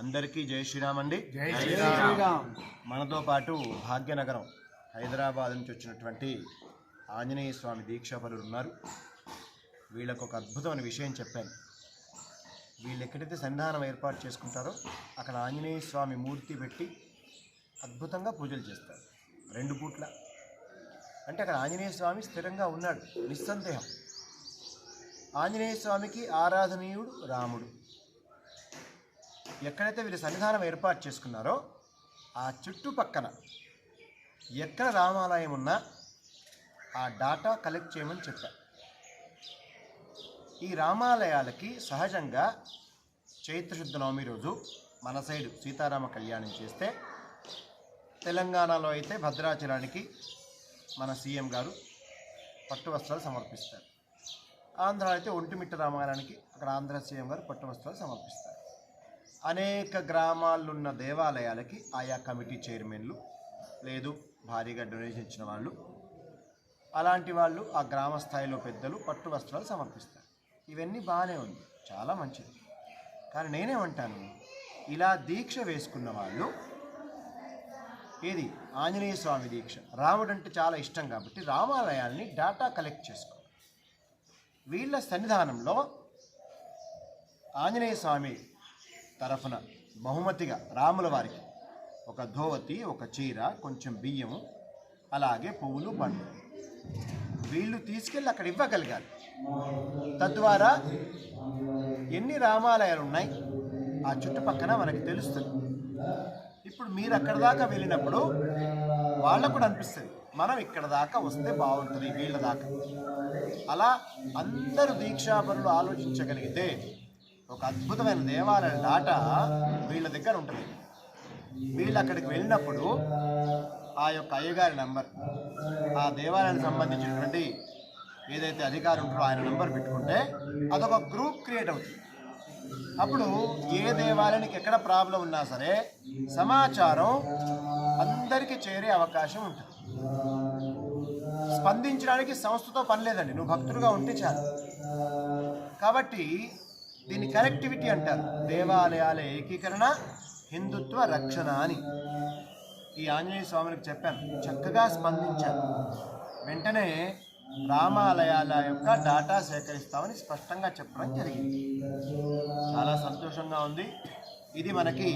అందరికీ జై శ్రీరామ్ అండి. జై శ్రీరామ్. మనతో పాటు భాగ్యనగరం హైదరాబాద్ నుంచి వచ్చినటువంటి ఆంజనేయ స్వామి దీక్షాపరులు ఉన్నారు. వీళ్ళకు ఒక అద్భుతమైన విషయం చెప్పాను. వీళ్ళు ఎక్కడైతే సన్నిధానం ఏర్పాటు చేసుకుంటారో అక్కడ ఆంజనేయ స్వామి మూర్తి పెట్టి అద్భుతంగా పూజలు చేస్తారు 2 పూట్ల. అంటే అక్కడ ఆంజనేయ స్వామి స్థిరంగా ఉన్నాడు, నిస్సందేహం. ఆంజనేయ స్వామికి ఆరాధనీయుడు రాముడు. ఎక్కడైతే వీళ్ళు సన్నిధానం ఏర్పాటు చేసుకున్నారో ఆ చుట్టుపక్కన ఎక్కడ రామాలయం ఉన్నా ఆ డాటా కలెక్ట్ చేయమని చెప్పారు. ఈ రామాలయాలకి సహజంగా చైత్రశుద్ధ నవమి రోజు మన సైడు సీతారామ కళ్యాణం చేస్తే, తెలంగాణలో అయితే భద్రాచలానికి మన సీఎం గారు పట్టు వస్త్రాలు సమర్పిస్తారు. ఆంధ్ర అయితే ఒంటిమిట్ట రామాలయానికి అక్కడ ఆంధ్ర సీఎం గారు పట్టు వస్త్రాలు సమర్పిస్తారు. అనేక గ్రామాలున్న దేవాలయాలకి ఆయా కమిటీ చైర్మన్లు లేదు భారీగా డొనేషన్ ఇచ్చిన వాళ్ళు, అలాంటి వాళ్ళు ఆ గ్రామ స్థాయిలో పెద్దలు పట్టు వస్త్రాలు సమర్పిస్తారు. ఇవన్నీ బాగానే ఉంది, చాలా మంచిది. కానీ నేనేమంటాను, ఇలా దీక్ష వేసుకున్న వాళ్ళు ఏది ఆంజనేయ స్వామి దీక్ష, రాముడు అంటే చాలా ఇష్టం కాబట్టి రామాలయాల్ని డాటా కలెక్ట్ చేసుకో. వీళ్ళ సన్నిధానంలో ఆంజనేయ స్వామి తరఫున బహుమతిగా రాముల వారికి ఒక ధోవతి, ఒక చీర, కొంచెం బియ్యము, అలాగే పువ్వులు, పండ్లు వీళ్ళు తీసుకెళ్ళి అక్కడ ఇవ్వగలిగారు. తద్వారా ఎన్ని రామాలయాలు ఉన్నాయి ఆ చుట్టుపక్కన మనకి తెలుస్తుంది. ఇప్పుడు మీరు అక్కడ దాకా వెళ్ళినప్పుడు వాళ్ళకు కూడా అనిపిస్తుంది, మనం ఇక్కడ దాకా వస్తే బాగుంటుంది వీళ్ళ దాకా. అలా అందరూ దీక్షాపరులు ఆలోచించగలిగితే ఒక అద్భుతమైన దేవాలయ డాట వీళ్ళ దగ్గర ఉంటుంది. వీళ్ళు అక్కడికి వెళ్ళినప్పుడు ఆ యొక్క అయ్యగారి నంబర్, ఆ దేవాలయానికి సంబంధించినటువంటి ఏదైతే అధికారి ఉంటారో ఆయన నంబర్ పెట్టుకుంటే అదొక గ్రూప్ క్రియేట్ అవుతుంది. అప్పుడు ఏ దేవాలయానికి ఎక్కడ ప్రాబ్లం ఉన్నా సరే సమాచారం అందరికీ చేరే అవకాశం ఉంటుంది. స్పందించడానికి సంస్థతో పని లేదండి, నువ్వు భక్తుడుగా ఉంటే చాలు. కాబట్టి దీన్ని కనెక్టివిటీ అంటారు. దేవాలయాల ఏకీకరణ, హిందుత్వ రక్షణ అని ఈ ఆంజనేయ స్వామికి చెప్పాను. చక్కగా స్పందించాను. వెంటనే రామాలయాల యొక్క డాటా సేకరిస్తామని స్పష్టంగా చెప్పడం జరిగింది. చాలా సంతోషంగా ఉంది. ఇది మనకి